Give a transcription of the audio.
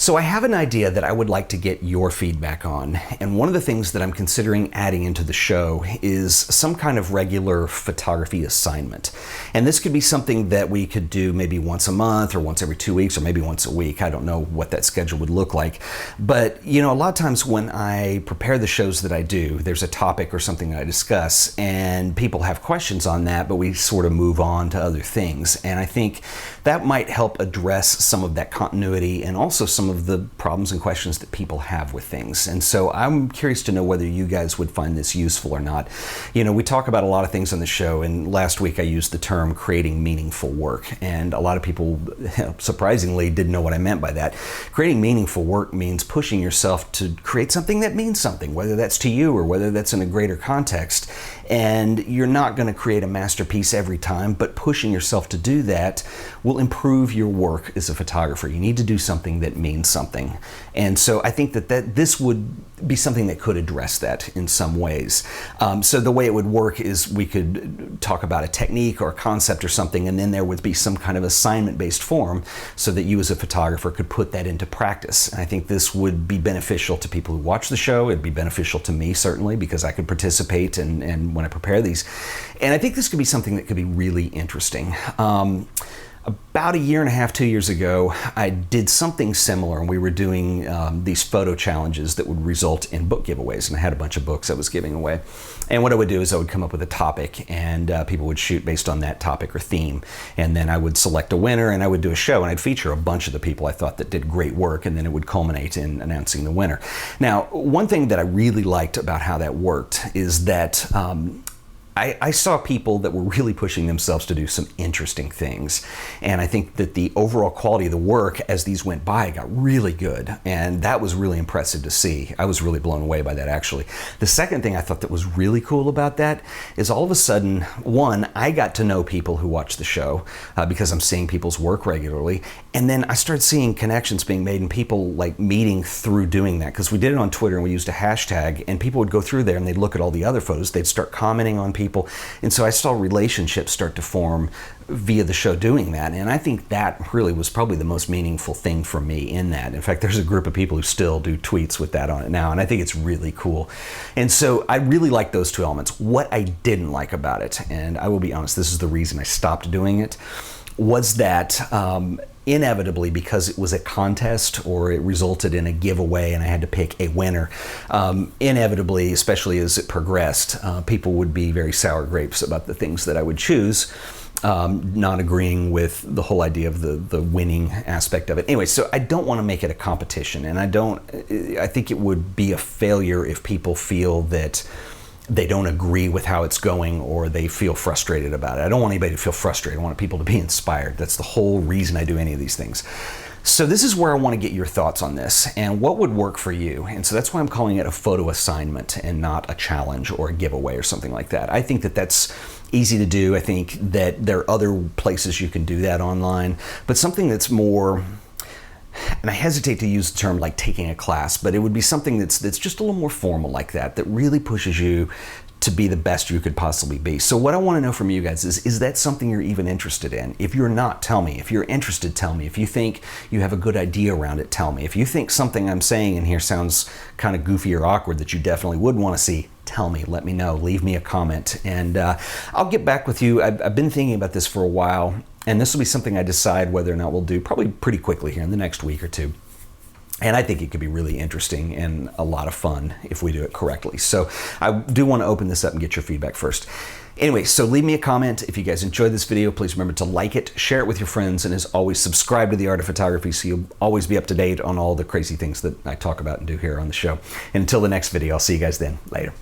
So I have an idea that I would like to get your feedback on, and one of the things that I'm considering adding into the show is some kind of regular photography assignment. And this could be something that we could do maybe once a month or once every 2 weeks or maybe once a week. I don't know what that schedule would look like. But you know, a lot of times when I prepare the shows that I do, there's a topic or something that I discuss and people have questions on that, but we sort of move on to other things. And I think that might help address some of that continuity and also some of the problems and questions that people have with things. And so I'm curious to know whether you guys would find this useful or not. You know, we talk about a lot of things on the show, and last week I used the term creating meaningful work, and a lot of people surprisingly didn't know what I meant by that. Creating meaningful work means pushing yourself to create something that means something, whether that's to you or whether that's in a greater context. And you're not going to create a masterpiece every time, but pushing yourself to do that will improve your work as a photographer. You need to do something that means something. And so I think that this would be something that could address that in some ways. So the way it would work is we could talk about a technique or a concept or something, and then there would be some kind of assignment-based form so that you as a photographer could put that into practice. And I think this would be beneficial to people who watch the show. It'd be beneficial to me, certainly, because I could participate and when I prepare these. And I think this could be something that could be really interesting. About a year and a half, 2 years ago, I did something similar, and we were doing these photo challenges that would result in book giveaways, and I had a bunch of books I was giving away. And what I would do is I would come up with a topic, and people would shoot based on that topic or theme, and then I would select a winner, and I would do a show, and I'd feature a bunch of the people I thought that did great work, and then it would culminate in announcing the winner. Now, one thing that I really liked about how that worked is that I saw people that were really pushing themselves to do some interesting things. And I think that the overall quality of the work as these went by got really good. And that was really impressive to see. I was really blown away by that, actually. The second thing I thought that was really cool about that is all of a sudden, one, I got to know people who watch the show because I'm seeing people's work regularly. And then I started seeing connections being made and people like meeting through doing that, because we did it on Twitter and we used a hashtag, and people would go through there and they'd look at all the other photos. They'd start commenting on people. And so I saw relationships start to form via the show doing that. And I think that really was probably the most meaningful thing for me in that. In fact, there's a group of people who still do tweets with that on it now, and I think it's really cool. And so I really like those two elements. What I didn't like about it, and I will be honest, this is the reason I stopped doing it, was that inevitably, because it was a contest or it resulted in a giveaway and I had to pick a winner, inevitably, especially as it progressed, people would be very sour grapes about the things that I would choose, not agreeing with the whole idea of the winning aspect of it. Anyway, so I don't want to make it a competition, and I think it would be a failure if people feel that they don't agree with how it's going or they feel frustrated about it. I don't want anybody to feel frustrated. I want people to be inspired. That's the whole reason I do any of these things. So this is where I want to get your thoughts on this and what would work for you. And so that's why I'm calling it a photo assignment and not a challenge or a giveaway or something like that. I think that that's easy to do. I think that there are other places you can do that online, but something that's more, and I hesitate to use the term like taking a class, but it would be something that's just a little more formal like that really pushes you to be the best you could possibly be. So what I want to know from you guys is that something you're even interested in? If you're not, tell me. If you're interested, tell me. If you think you have a good idea around it, tell me. If you think something I'm saying in here sounds kind of goofy or awkward that you definitely would want to see, tell me, let me know, leave me a comment, and I'll get back with you. I've been thinking about this for a while, and this will be something I decide whether or not we'll do probably pretty quickly here in the next week or two. And I think it could be really interesting and a lot of fun if we do it correctly. So I do want to open this up and get your feedback first. Anyway, so leave me a comment. If you guys enjoyed this video, please remember to like it, share it with your friends, and as always, subscribe to The Art of Photography so you'll always be up to date on all the crazy things that I talk about and do here on the show. And until the next video, I'll see you guys then. Later.